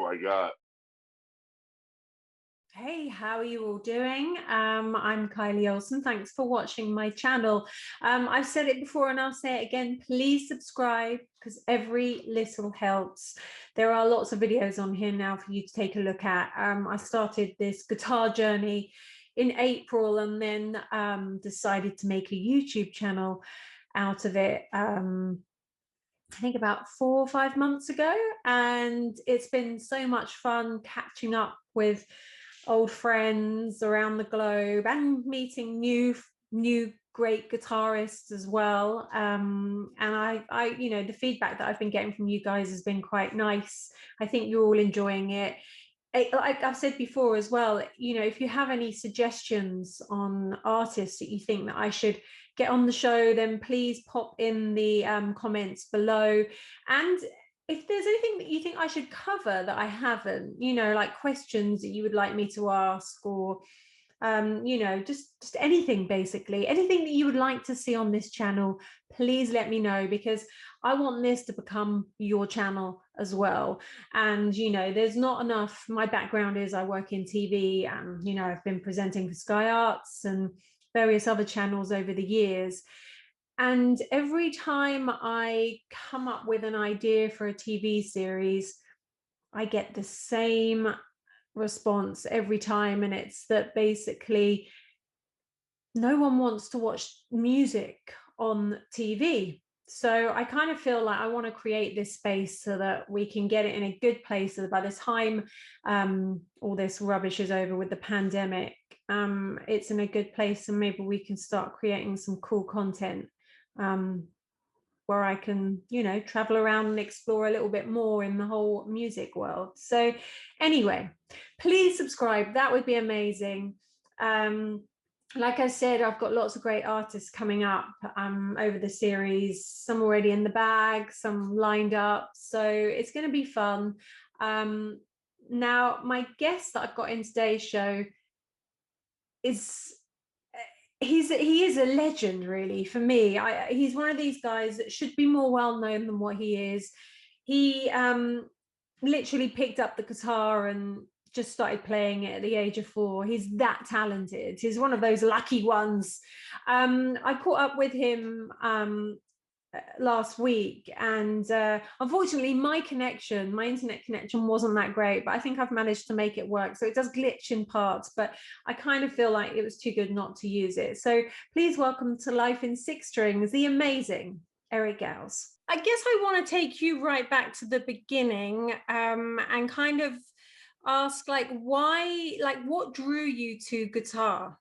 my God. Hey, how are you all doing? I'm Kylie Olsson. Thanks for watching my channel. I've said it before and I'll say it again. Please subscribe because every little helps. There are lots of videos on here now for you to take a look at. I started this guitar journey in April and then decided to make a YouTube channel out of it. I think about 4 or 5 months ago, and it's been so much fun catching up with old friends around the globe and meeting new great guitarists as well. And I you know, the feedback that I've been getting from you guys has been quite nice. I think you're all enjoying it. Like I've said before as well, you know, if you have any suggestions on artists that you think that I should get on the show, then please pop in the comments below. And if there's anything that you think I should cover that I haven't, you know, like questions that you would like me to ask, or you know, just anything, basically anything that you would like to see on this channel, please let me know, because I want this to become your channel as well. And you know, there's not enough. My background is I work in TV, and you know, I've been presenting for Sky Arts and various other channels over the years. And every time I come up with an idea for a TV series, I get the same response every time. And it's that basically no one wants to watch music on TV. So I kind of feel like I want to create this space so that we can get it in a good place, so that by the time all this rubbish is over with the pandemic, it's in a good place, and maybe we can start creating some cool content where I can, you know, travel around and explore a little bit more in the whole music world. So anyway, please subscribe. That would be amazing. Like I said, I've got lots of great artists coming up over the series, some already in the bag, some lined up. So it's going to be fun. Now, my guest that I've got in today's show is he is a legend, really, for me. He's one of these guys that should be more well known than what he is. He literally picked up the guitar and just started playing it at the age of 4. He's that talented. He's one of those lucky ones. I caught up with him last week, and unfortunately my internet connection wasn't that great, but I think I've managed to make it work. So it does glitch in parts, but I kind of feel like it was too good not to use it. So please welcome to Life in Six Strings, the amazing Eric Gals. I guess I want to take you right back to the beginning, and kind of ask, like, why, like, what drew you to guitar?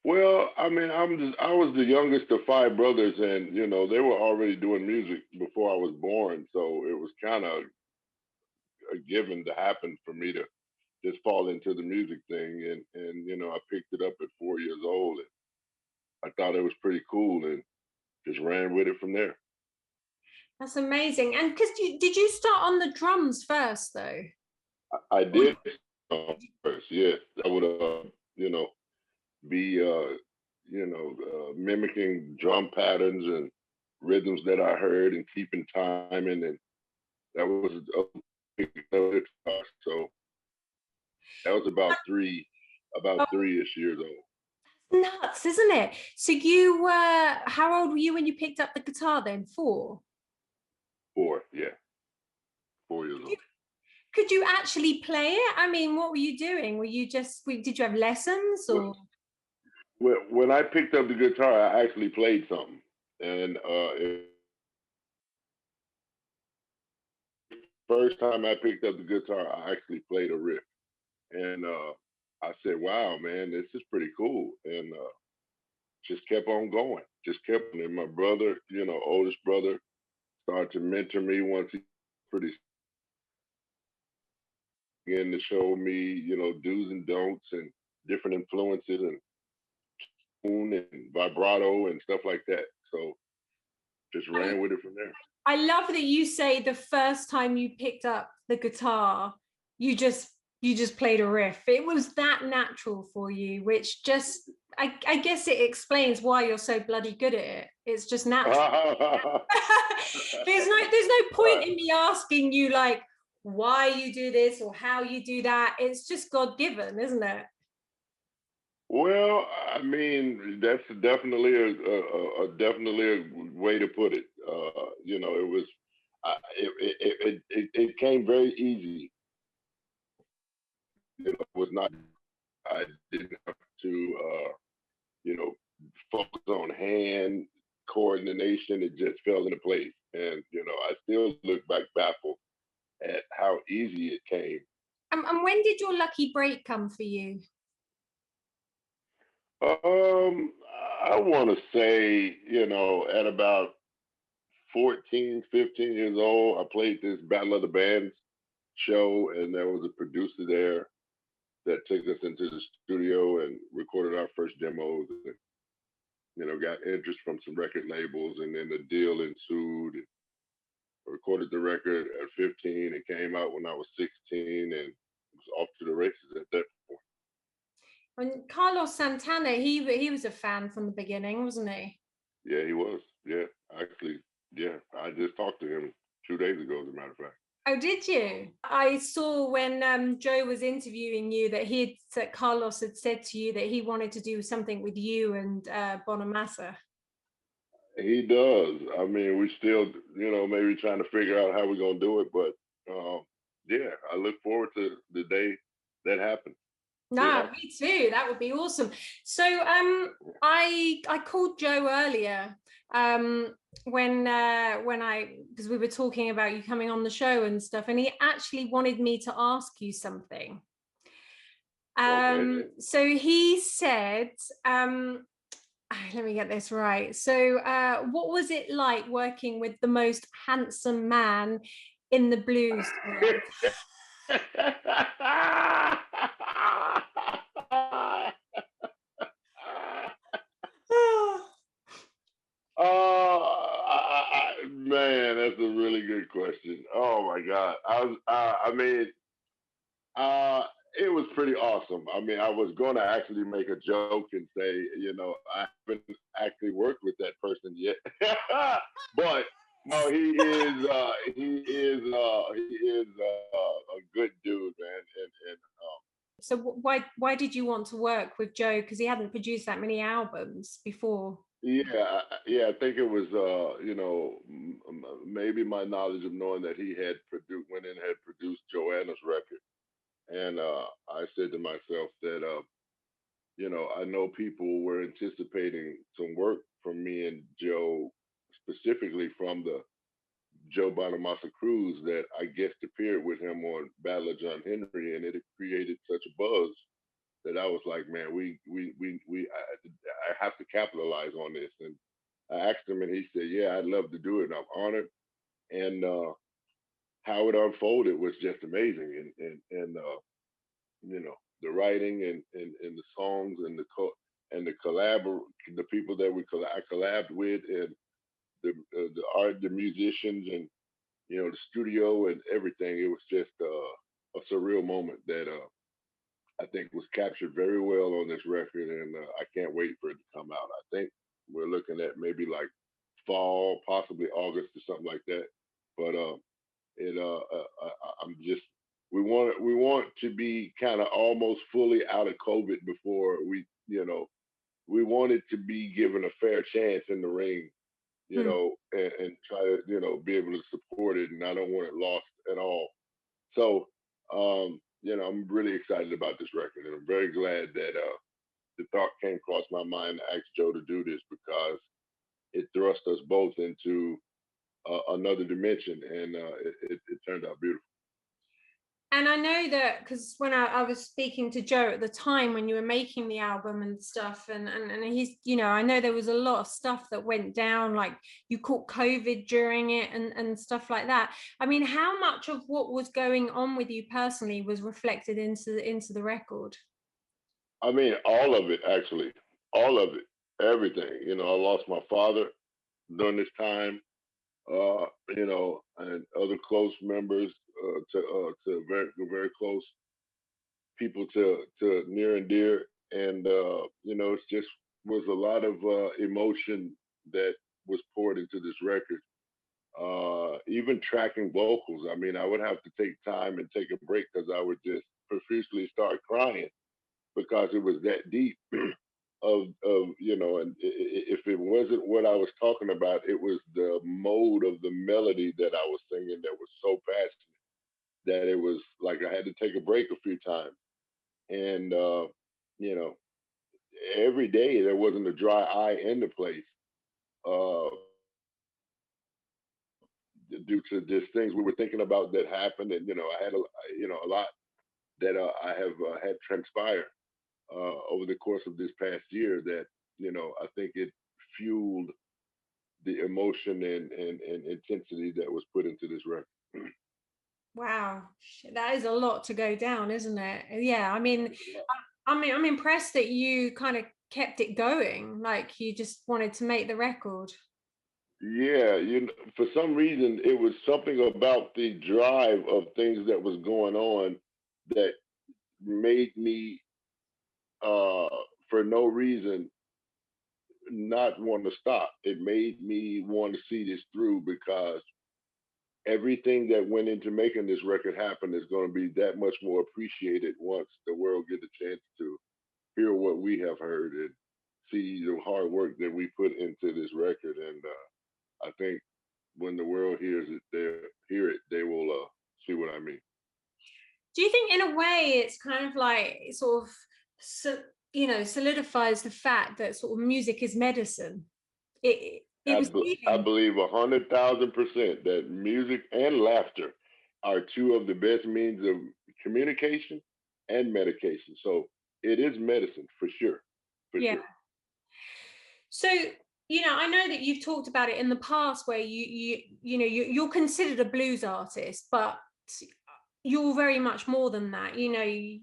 Well, I mean, I was the youngest of 5 brothers, and you know, they were already doing music before I was born, so it was kind of a given to happen for me to just fall into the music thing. And you know, I picked it up at 4 years old, and I thought it was pretty cool, and just ran with it from there. That's amazing. And because did you start on the drums first, though? I did first, yes. I would, you know, be, mimicking drum patterns and rhythms that I heard, and keeping timing, and that was a big so that was about 3-ish years old. Nuts, isn't it? So you were, how old were you when you picked up the guitar then? 4? 4, yeah. 4 years old. Could you actually play it? I mean, what were you doing? Did you have lessons, or? When I picked up the guitar, I actually played something. And first time I picked up the guitar, I actually played a riff. And I said, wow, man, this is pretty cool. And just kept on going. And my brother, you know, oldest brother, started to mentor me once he pretty began to show me, you know, do's and don'ts and different influences, and tone and vibrato and stuff like that. So just ran with it from there. I love that you say the first time you picked up the guitar, you just played a riff. It was that natural for you, which just, I guess it explains why you're so bloody good at it. It's just natural. There's no point in me asking you, like, why you do this or how you do that. It's just God-given, isn't it? Well, I mean, that's definitely definitely a way to put it. It was, it came very easy. It was not. I didn't have to, you know, focus on hand coordination. It just fell into place, and I still look back baffled at how easy it came. And when did your lucky break come for you? I want to say, at about 14, 15 years old, I played this Battle of the Bands show, and there was a producer there that took us into the studio and recorded our first demos, and got interest from some record labels, and then the deal ensued. And recorded the record at 15. It came out when I was 16, and it was off to the races at that point. And Carlos Santana, he was a fan from the beginning, wasn't he? Yeah, he was. Yeah, actually, yeah. I just talked to him 2 days ago, as a matter of fact. Oh, did you? I saw when Joe was interviewing you that Carlos had said to you that he wanted to do something with you and Bonamassa. He does. I mean, we still, maybe trying to figure out how we're gonna do it, but yeah, I look forward to the day that happens. No, me too. That would be awesome. So I called Joe earlier because we were talking about you coming on the show and stuff, and he actually wanted me to ask you something. Okay. So he said, let me get this right. So what was it like working with the most handsome man in the blues world? Man, that's a really good question. Oh my God. It was pretty awesome. I mean, I was going to actually make a joke and say, I haven't actually worked with that person yet, but no, he is a good dude, man. And So why did you want to work with Joe? Because he hadn't produced that many albums before. yeah, I think it was, maybe my knowledge of knowing that he had went in and had produced Joanna's record. And I said to myself that, I know people were anticipating some work from me and Joe, specifically from the Joe Bonamassa cruise that I guest appeared with him on Battle of John Henry, and it had created such a buzz that I was like, man, I have to capitalize on this. And I asked him, and he said, yeah, I'd love to do it. And I'm honored. And how it unfolded was just amazing. And the writing and the songs and the people that I collabed with, and the art, the musicians, and the studio and everything. It was just a surreal moment that I think was captured very well on this record, and I can't wait for it to come out. I think we're looking at maybe like fall, possibly August or something like that. But I'm just we want to be kind of almost fully out of COVID before we wanted to be given a fair chance in the ring, and try to be able to support it, and I don't want it lost at all. So I'm really excited about this record, and I'm very glad that the thought came across my mind to ask Joe to do this, because it thrust us both into another dimension, and it turned out beautiful. And I know that because when I was speaking to Joe at the time when you were making the album and stuff, and he's, I know there was a lot of stuff that went down, like you caught COVID during it and stuff like that. I mean, how much of what was going on with you personally was reflected into the record? I mean, all of it, actually, all of it, everything. I lost my father during this time, and other close members, to very close people to near and dear, and it's just was a lot of emotion that was poured into this record, even tracking vocals. I mean, I would have to take time and take a break because I would just profusely start crying because it was that deep of and if it wasn't what I was talking about, it was the mode of the melody that I was singing that was so passionate that it was like I had to take a break a few times. And you know, every day there wasn't a dry eye in the place. Due to just things we were thinking about that happened, and I had a lot that I have had transpire over the course of this past year that I think it fueled the emotion and intensity that was put into this record. Wow, that is a lot to go down, isn't it? Yeah, I mean, I'm impressed that you kind of kept it going, like you just wanted to make the record. Yeah, for some reason it was something about the drive of things that was going on that made me, uh, for no reason, not want to stop. It made me want to see this through because everything that went into making this record happen is going to be that much more appreciated once the world get a chance to hear what we have heard and see the hard work that we put into this record. And I think when the world hears it, they hear it, they will see what I mean. Do you think, in a way, it's kind of like it sort of, so, solidifies the fact that sort of music is medicine? It was I healing. believe 100,000% that music and laughter are two of the best means of communication and medication. So it is medicine for Yeah. sure. So, I know that you've talked about it in the past where you're considered a blues artist, but you're very much more than that. You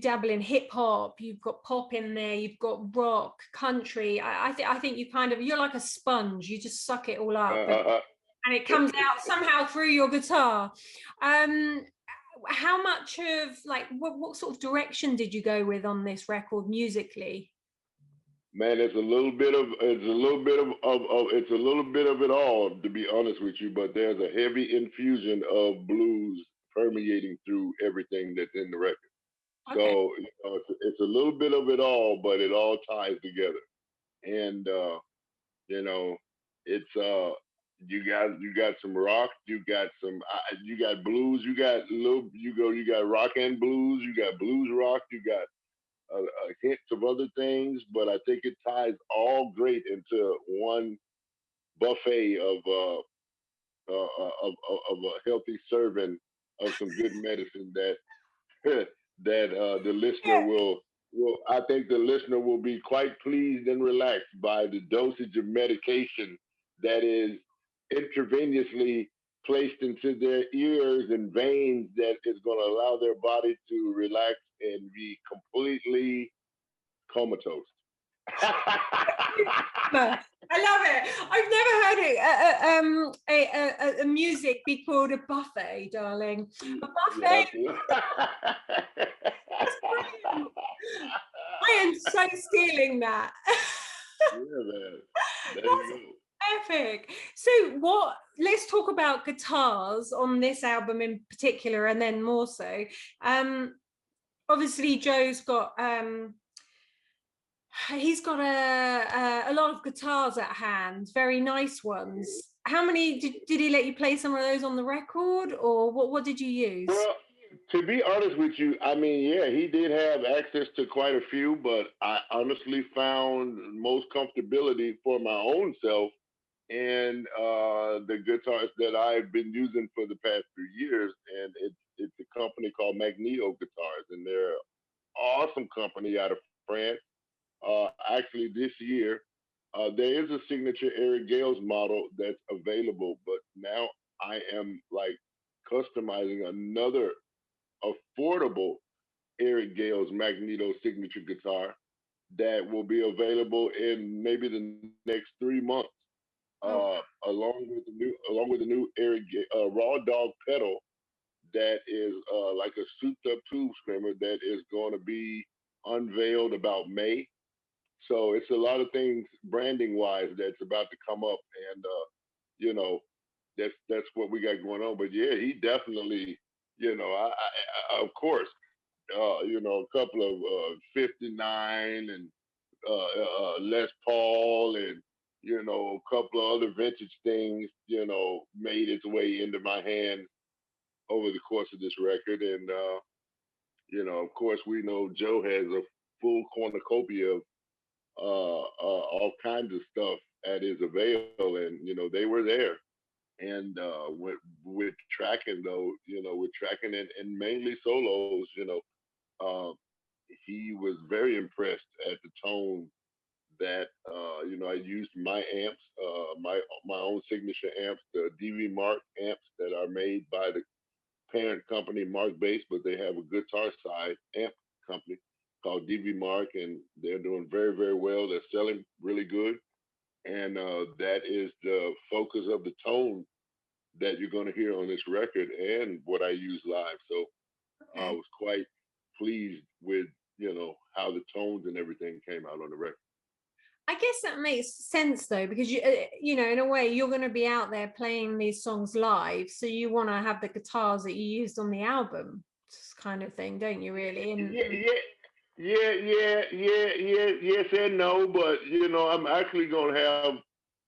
dabble in hip hop, you've got pop in there, you've got rock, country. I think you're like a sponge. You just suck it all up, and, Uh, and it comes out somehow through your guitar. Um, how much of, like, what sort of direction did you go with on this record musically? Man, it's a little bit of it all, to be honest with you. But there's a heavy infusion of blues permeating through everything that's in the record. Okay. So it's a little bit of it all, but it all ties together. And you know, it's you got some rock, you got blues, you got rock and blues, you got blues rock, you got hints of other things, but I think it ties all great into one buffet of a healthy serving of some good medicine that that the listener Yeah. will I think the listener will be quite pleased and relaxed by the dosage of medication that is intravenously placed into their ears and veins that is going to allow their body to relax and be completely comatose. But I love it. I've never heard a music be called a buffet, darling. A Yeah, buffet. That's brilliant. I am so stealing that. yeah, man. There you That's go. epic. So let's talk about guitars on this album in particular, and then more so. Um, Obviously Joe's got he's got a lot of guitars at hand, very nice ones. How many did he let you play some of those on the record, or what did you use? Well, to be honest with you, I mean, yeah, he did have access to quite a few, but I honestly found most comfortability for my own self in the guitars that I've been using for the past few years, and it's a company called Magneto Guitars, and they're an awesome company out of France. Actually, this year, there is a signature Eric Gales model that's available, but now I am like customizing another affordable Eric Gales Magneto signature guitar that will be available in maybe the next 3 months. Oh, Along with the new Raw Dog pedal that is like a souped up tube screamer that is going to be unveiled about May. So it's a lot of things branding wise that's about to come up, and you know, that's what we got going on. But yeah, he definitely, of course, a couple of 59 and Les Paul and a couple of other vintage things, made its way into my hand over the course of this record. And of course, we know Joe has a full cornucopia of all kinds of stuff at his avail, and they were there. And with tracking though, with tracking and mainly solos, uh, he was very impressed at the tone that I used my amps, my own signature amps, the DV Mark amps that are made by the parent company Mark Bass, but they have a guitar side amp company called DV Mark, and they're doing very very well. They're selling really good, and that is the focus of the tone that you're going to hear on this record and what I use live. So I Okay. was quite pleased with how the tones and everything came out on the record. I guess that makes sense though, because in a way, you're going to be out there playing these songs live, so you want to have the guitars that you used on the album, kind of thing, don't you? Really? Yeah, yes and no, but I'm actually gonna have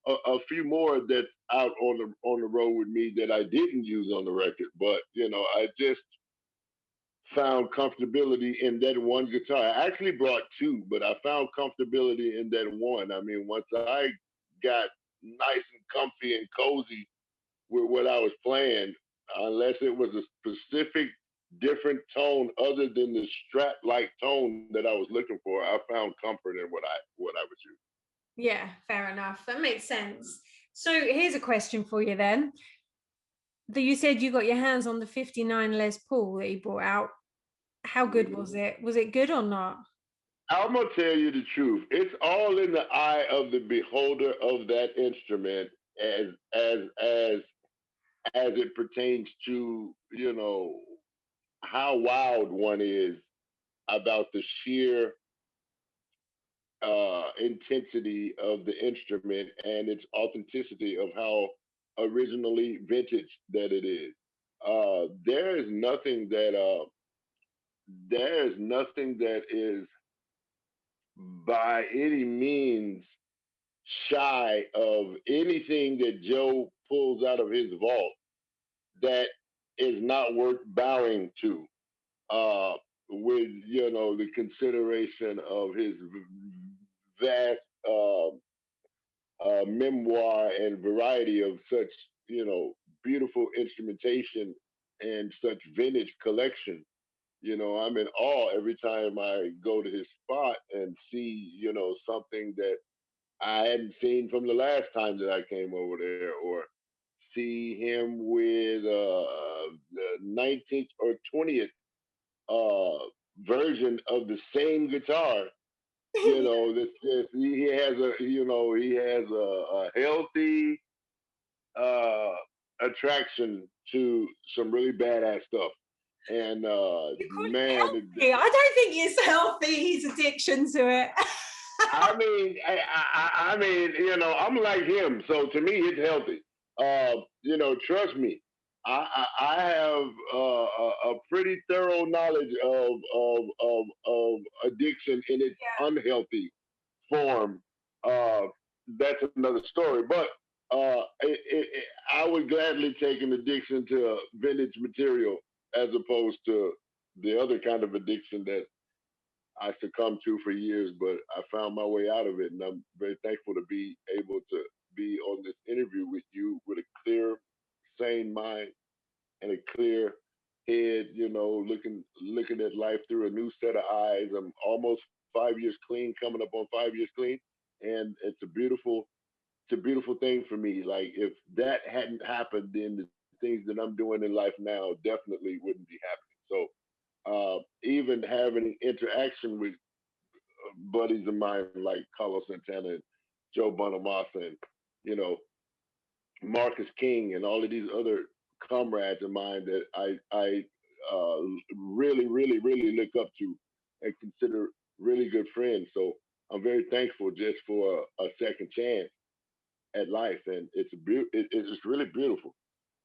a few more that's out on the road with me that I didn't use on the record, but I just found comfortability in that one guitar. I actually brought two, but I found comfortability in that one. I mean, once I got nice and comfy and cozy with what I was playing, unless it was a specific different tone other than the strat like tone that I was looking for, I found comfort in what I was using. Yeah, fair enough. That makes sense. So here's a question for you then. You said you got your hands on the 59 Les Paul that you brought out. How good was Mhm. it? Was it good or not? I'm gonna tell you the truth. It's all in the eye of the beholder of that instrument, as it pertains to how wild one is about the sheer intensity of the instrument and its authenticity of how originally vintage that it is. There is nothing that is by any means shy of anything that Joe pulls out of his vault that is not worth bowing to. Uh, with the consideration of his vast memoir and variety of such beautiful instrumentation and such vintage collection. I'm in awe every time I go to his spot and see something that I hadn't seen from the last time that I came over there, or see him with the 19th or 20th uh, version of the same guitar. He has a healthy uh, attraction to some really badass stuff. And You call it man, healthy? I don't think it's healthy. His addiction to it. I mean, I'm like him, so to me, it's healthy. Trust me, I have a pretty thorough knowledge of addiction in its Yeah. unhealthy form. Uh, that's another story, but I would gladly take an addiction to vintage material as opposed to the other kind of addiction that I succumbed to for years, but I found my way out of it, and I'm very thankful to be able to be on this interview with you with a clear, sane mind and a clear head. Looking at life through a new set of eyes. I'm almost 5 years clean, coming up on 5 years clean, and it's a beautiful thing for me. Like if that hadn't happened, then the things that I'm doing in life now definitely wouldn't be happening. So even having interaction with buddies of mine like Carlos Santana and Joe Bonamassa and you know Marcus King and all of these other comrades of mine that I uh, really look up to and consider really good friends. So I'm very thankful just for a second chance. at life, and it's really beautiful.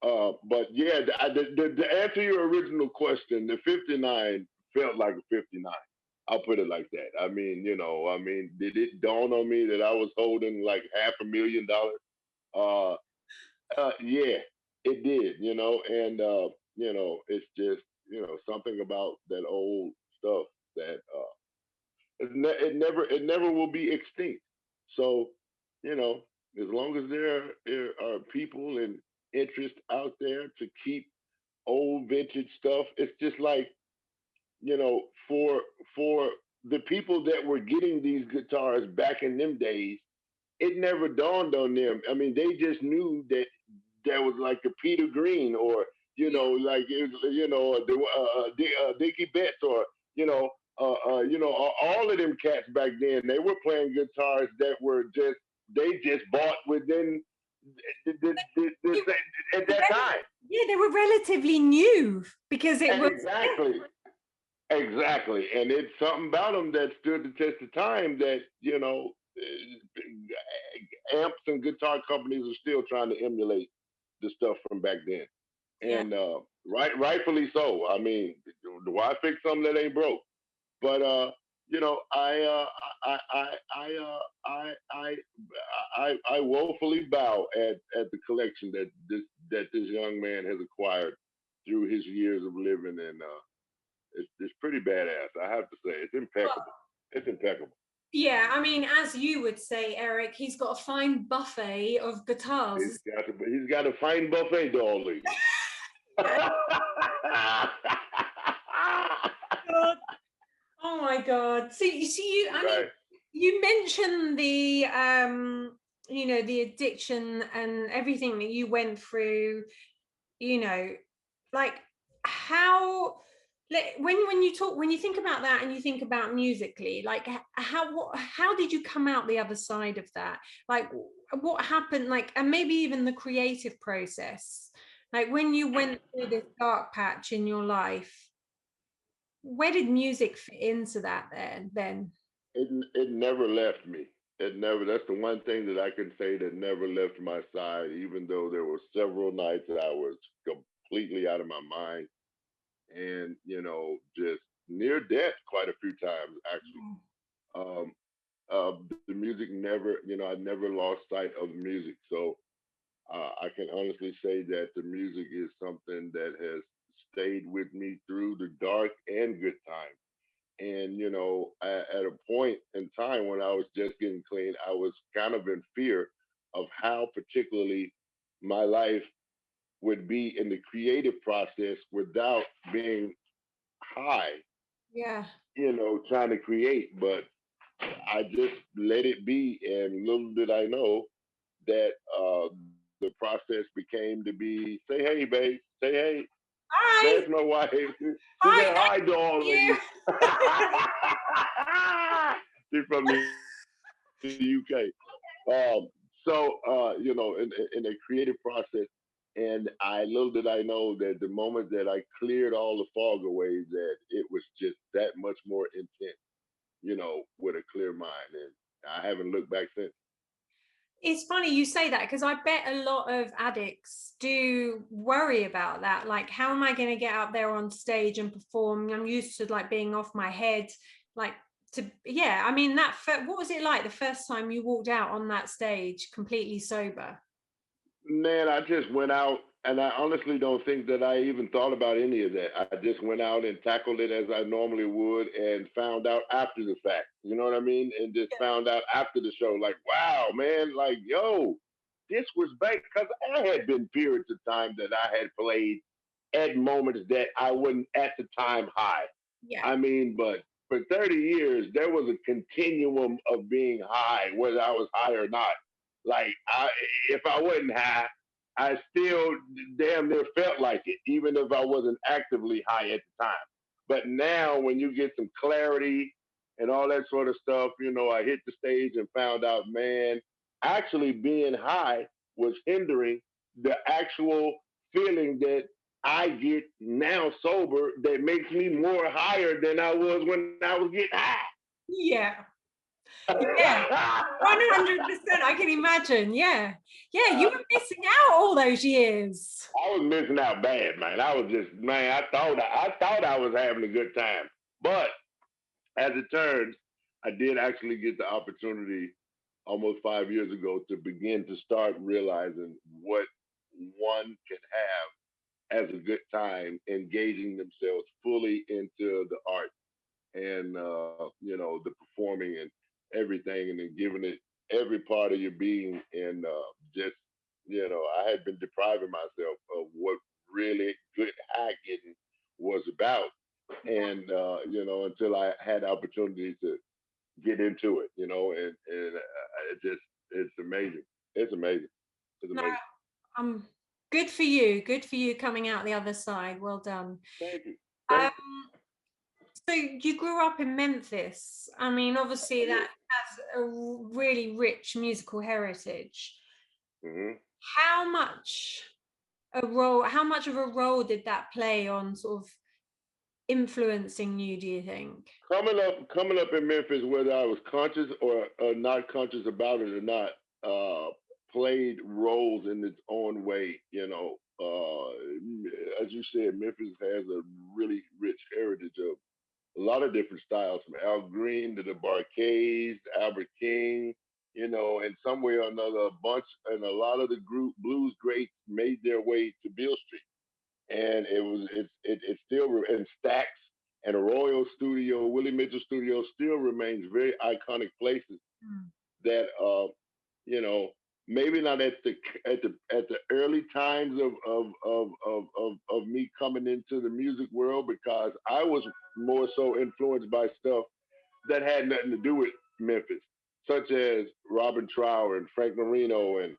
But yeah, to answer your original question, the 59 felt like a 59. I'll put it like that. I mean, did it dawn on me that I was holding like $500,000? Uh, yeah, it did, and it's just, something about that old stuff that it never will be extinct. So, you know, as long as there are people and interest out there to keep old vintage stuff, it's just like, for the people that were getting these guitars back in them days, it never dawned on them. I mean, they just knew that there was like a Peter Green, or like Dickie Betts, or all of them cats back then. They were playing guitars that were just they just bought within this at that time. Yeah, they were relatively new because it was. Exactly. Exactly, and it's something about them that stood the test of time. That amps and guitar companies are still trying to emulate the stuff from back then, Yeah. and rightfully so. I mean, why fix something that ain't broke? But you know, I woefully bow at the collection that this young man has acquired through his years of living, and it's pretty badass. I have to say, it's impeccable. It's impeccable. Yeah, I mean, as you would say, Eric, he's got a fine buffet of guitars. He's got a fine buffet, darling. God. Oh my God. So you I mean, Right. you mentioned the addiction and everything that you went through, you know, like how when you think about that and you think about musically, like how did you come out the other side of that? Like what happened, like, and maybe even the creative process, like when you went through this dark patch in your life, where did music fit into that then? It never left me. It never. That's the one thing that I can say that never left my side. Even though there were several nights that I was completely out of my mind, and just near death quite a few times actually. Um, the music never, I never lost sight of the music. So I can honestly say that the music is something that has stayed with me through the dark and good times. And at a point in time when I was just getting clean, I was kind of in fear of how particularly my life would be in the creative process without being high, Yeah. trying to create. But I just let it be, and little did I know that the process became to be say hey, babe, say hey. There's Hi. my wife. She Hi. said hi, Thank you. darling. She's from the UK. So in a creative process, and I little did I know that the moment that I cleared all the fog away, that it was just that much more intense, with a clear mind, and I haven't looked back since. It's funny you say that because I bet a lot of addicts do worry about that. Like, how am I going to get out there on stage and perform? I'm used to like being off my head. Like, yeah, I mean, what was it like the first time you walked out on that stage completely sober? Man, I just went out, and I honestly don't think that I even thought about any of that. I just went out and tackled it as I normally would, and found out after the fact. You know what I mean? And just found out after the show, like, wow, man, like, yo, this was back because I had been periods of time that I had played at moments that I wasn't at the time high. Yeah. I mean, but for 30 years, there was a continuum of being high, whether I was high or not. Like, if I wasn't high, I still damn near felt like it, even if I wasn't actively high at the time. But now, when you get some clarity and all that sort of stuff, I hit the stage and found out, man, actually being high was hindering the actual feeling that I get now sober that makes me more higher than I was when I was getting high. Yeah. Yeah, 100%. I can imagine. Yeah. Yeah, you were missing out all those years. I was missing out bad, man. I was just, man, I thought I was having a good time. But as it turns, I did actually get the opportunity almost 5 years ago to begin to start realizing what one can have as a good time engaging themselves fully into the art and the performing and everything, and then giving it every part of your being, and just I had been depriving myself of what really good high getting was about, and until I had the opportunity to get into it, and it's amazing. It's amazing. It's No, amazing. good for you. Good for you coming out the other side. Well done. Thank you. Um, Thank you. so you grew up in Memphis. I mean, obviously Yeah. that has a really rich musical heritage. Hmm. How much how much of a role did that play on sort of influencing you, do you think? Coming up in Memphis, whether I was conscious or not conscious about it or not, played roles in its own way. As you said, Memphis has a really rich heritage of a lot of different styles, from Al Green to the Barcades, Albert King, and some way or another, a bunch and a lot of the group blues greats made their way to Beale Street, and it still and Stax and a Royal Studio, Willie Mitchell Studio still remains very iconic places Mm. that you know maybe not at the early times of me coming into the music world, because I was more so influenced by stuff that had nothing to do with Memphis, such as Robin Trower and Frank Marino and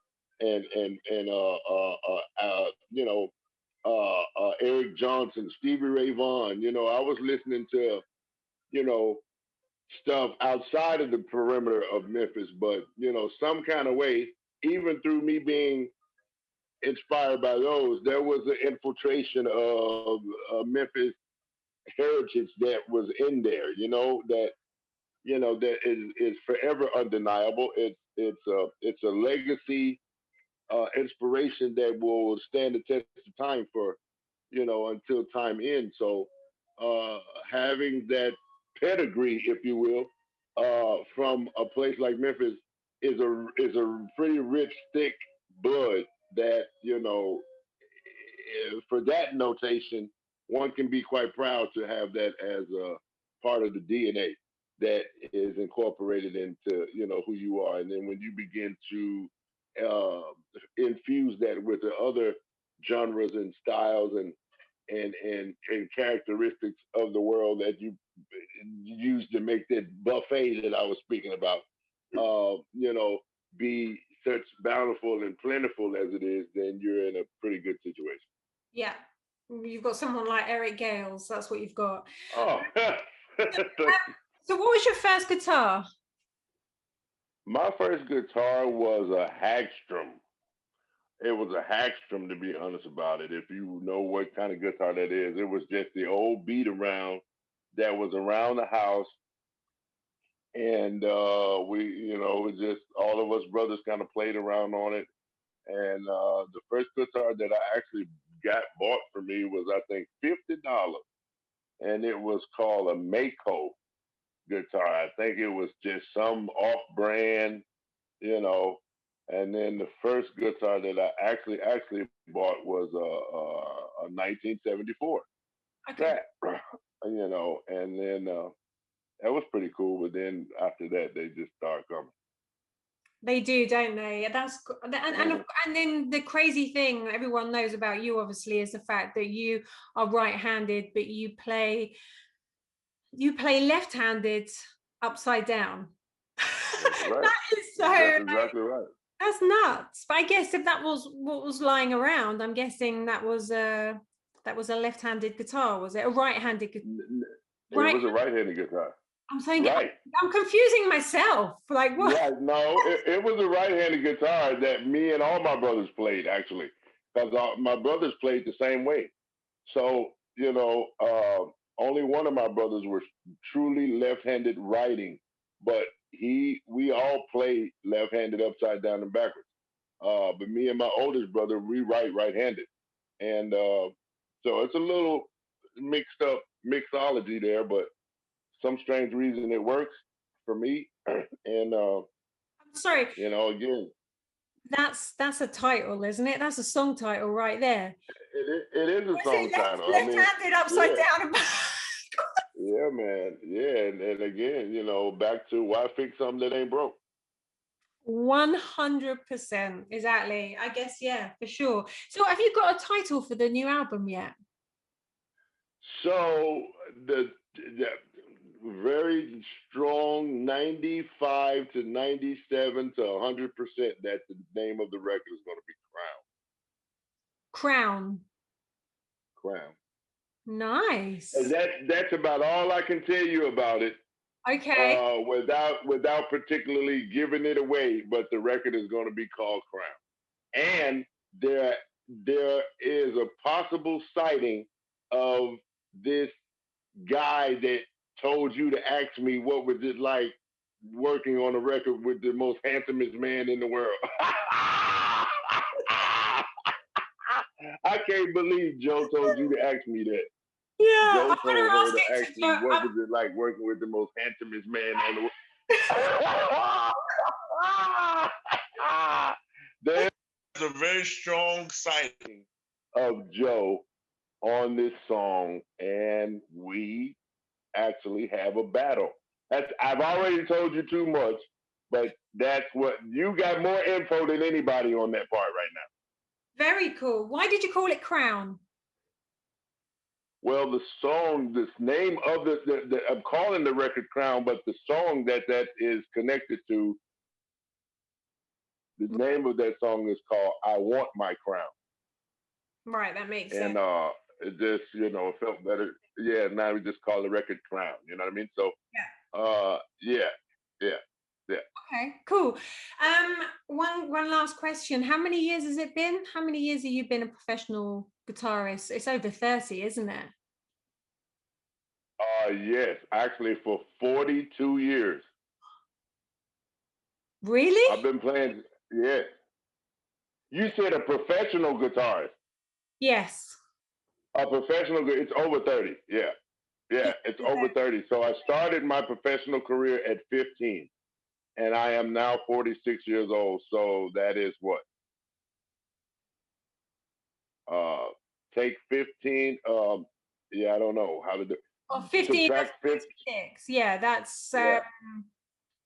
Eric Johnson, Stevie Ray Vaughan. I was listening to you know stuff outside of the perimeter of Memphis, but some kind of way, even through me being inspired by those, there was an infiltration of Memphis heritage that was in there. That is forever undeniable. It's a legacy inspiration that will stand the test of time for until time ends. So uh, having that pedigree, if you will, from a place like Memphis is a pretty rich, thick blood that for that notation, one can be quite proud to have that as a part of the DNA that is incorporated into who you are, and then when you begin to infuse that with the other genres and styles and characteristics of the world that you use to make that buffet that I was speaking about, be such bountiful and plentiful as it is, then you're in a pretty good situation. Yeah. You've got someone like Eric Gales, that's what you've got. Oh, So what was your first guitar? my first guitar was a Hagstrom. It was a Hagstrom, to be honest about it. If you know what kind of guitar that is, it was just the old beat around that was around the house, and it was just all of us brothers kind of played around on it. And the first guitar that I actually got bought for me was, I think, $50, and it was called a Mako guitar. I think it was just some off-brand, you know. And then the first guitar that I actually bought was a 1974 Okay. Strat, and then that was pretty cool. But then after that, they just started coming. They do, don't they? Hmm. And then the crazy thing everyone knows about you obviously is the fact that you are right-handed, but you play left-handed upside down. That's right. That is so That's like, exactly right. that's nuts. But I guess if that was what was lying around, I'm guessing that was a left-handed guitar, was it? A right-handed It right? was a right-handed guitar. I'm saying Right. I'm confusing myself. Like what? Right. No, it was a right-handed guitar that me and all my brothers played, actually, because my brothers played the same way. So only one of my brothers were truly left-handed writing, but we all play left-handed, upside down, and backwards. But me and my oldest brother, we write right-handed, and so it's a little mixed up mixology there. But some strange reason it works for me, and I'm sorry, again, that's a title, isn't it? That's a song title right there. it is a Or is song it title. I mean, left-handed, upside yeah, down, and yeah, man, yeah, and again, back to why fix something that ain't broke. 100%, exactly. I guess, yeah, for sure. So have you got a title for the new album yet? So the very strong 95 to 97 to 100% that the name of the record is going to be Crown. Crown. Nice. And that's about all I can tell you about it. Okay. Without particularly giving it away, but the record is going to be called Crown. And there is a possible sighting of this guy that told you to ask me what was it like working on a record with the most handsomest man in the world. I can't believe Joe told you to ask me that. Yeah, Joe I'm told gonna her ask to it ask to me Joe. what was it like working with the most handsomest man on the world. There's a very strong sighting of Joe on this song, and we actually have a battle. I've already told you too much, but that's what you got more info than anybody on that part right now. Very cool. Why did you call it Crown? Well, the song, this name of the I'm calling the record Crown, but the song that is connected to, the name of that song is called "I Want My Crown." Right, that makes and sense. it just it felt better. Yeah, now we just call the record Crown. You know what I mean? So yeah. Okay, cool. One last question. How many years has it been? How many years have you been a professional guitarist? It's over 30, isn't it? Yes, actually for 42 years. Really? I've been playing. Yeah. You said a professional guitarist. Yes. A professional. It's over 30. Yeah. Yeah, it's over 30. So I started my professional career at 15, and I am now 46 years old. So that is what? Take 15. Yeah, I don't know how to do. Oh, 15 Subtract 50. 56. Yeah, that's Yeah,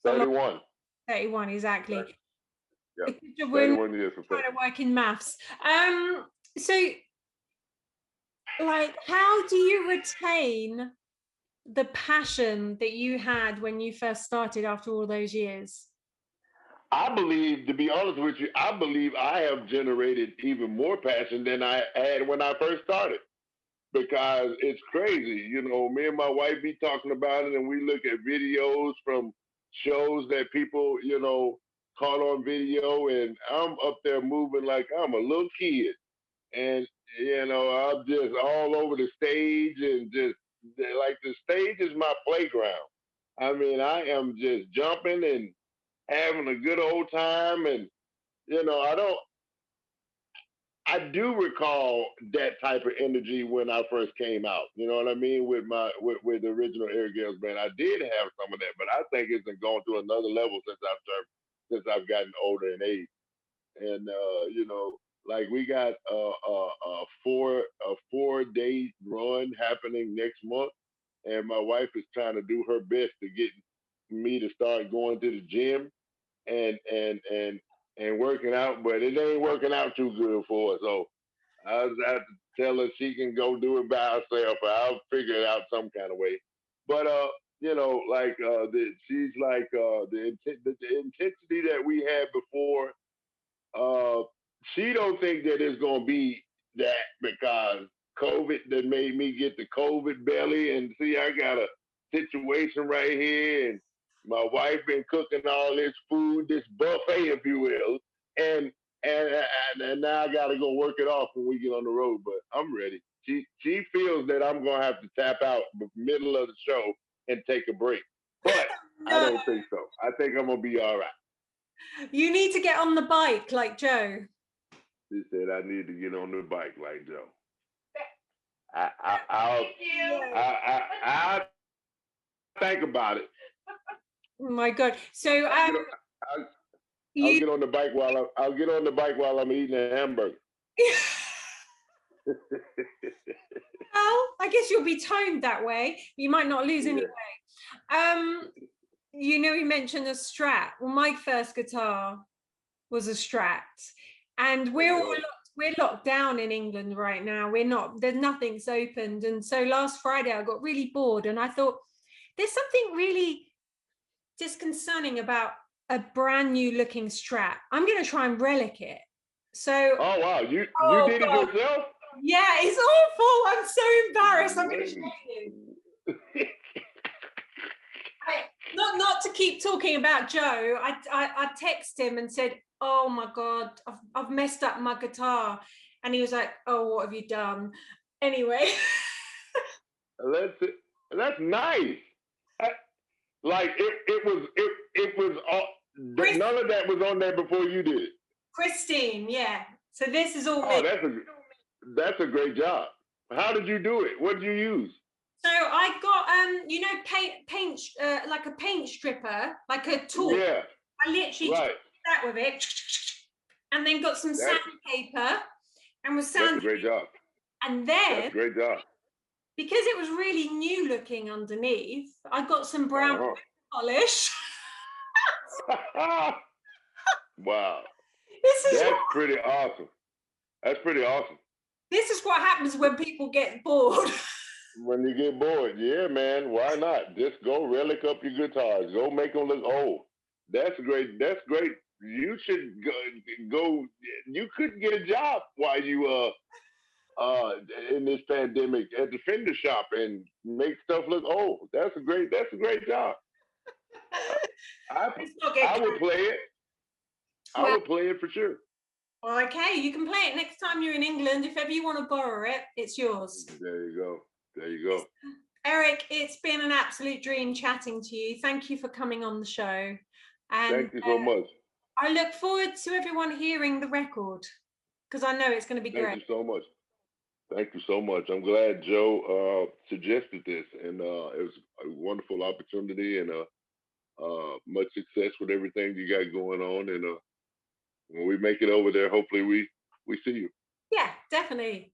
31. 31, exactly. Yeah, We're 31 years. trying to work in maths. So like, how do you retain the passion that you had when you first started after all those years? I believe, to be honest with you, I believe I have generated even more passion than I had when I first started, because it's crazy. Me and my wife be talking about it, and we look at videos from shows that people, caught on video, and I'm up there moving like I'm a little kid. And, I'm just all over the stage, and just like the stage is my playground. I mean, I am just jumping and having a good old time. And, I do recall that type of energy when I first came out. You know what I mean? With the original Air Girls band, I did have some of that, but I think it's gone to another level since I've gotten older in age. And like we got a 4-day run happening next month, and my wife is trying to do her best to get me to start going to the gym and working out, but it ain't working out too good for her. So I was have to tell her she can go do it by herself. I'll figure it out some kind of way. But like she's like the intensity that we had before. Uh, she don't think that it's gonna be that, because COVID that made me get the COVID belly, and see, I got a situation right here, and my wife been cooking all this food, this buffet, if you will, and and now I got to go work it off when we get on the road. But I'm ready. She feels that I'm gonna have to tap out the middle of the show and take a break, but I No, don't think so. I think I'm gonna be all right. you need to get on the bike like Joe. She said I need to get on the bike like Joe. Yeah. I'll think about it. Oh my God. So I'll, I'll you get on the bike I'll get on the bike while I'm eating a hamburger. well, I guess you'll be toned that way. You might not lose any weight. You know, you mentioned a Strat. Well, my first guitar was a Strat, and we're locked down in England right now. We're not. There's nothing's opened, and so last Friday I got really bored, and I thought there's something really disconcerting about a brand new looking Strat. I'm going to try and relic it. So. Oh wow, you did it God. yourself? Yeah, it's awful. I'm so embarrassed. I'm going to show you. Not to keep talking about Joe, I texted him and said, "Oh my God, I've messed up my guitar," and he was like, "Oh, what have you done?" Anyway, That's nice. Like it was all, none of that was on there before you did it. Christine, yeah. So this is all Oh, me. that's a great job. How did you do it? What did you use? So I got you know, paint like a paint stripper, like a tool. Yeah. I literally did that with it, and then got some sandpaper and was sanding. That's a great job. And then that's a great job. Because it was really new looking underneath, I got some brown polish. Wow. That's pretty awesome. That's pretty awesome. This is what happens when people get bored. When you get bored, yeah, man, why not? Just go relic up your guitars. Go make them look old. That's great. That's great. You should go. You could get a job while you in this pandemic at the fender shop and make stuff look old. That's a great job. I would play it. I would play it for sure. Well, okay, you can play it next time you're in England. If ever you want to borrow it, it's yours. There you go. There you go. Eric, it's been an absolute dream chatting to you. Thank you for coming on the show. And thank you so much. I look forward to everyone hearing the record because I know it's going to be great. Thank you so much. Thank you so much. I'm glad Joe suggested this, and it was a wonderful opportunity, and much success with everything you got going on. And when we make it over there, hopefully we see you. Yeah, definitely.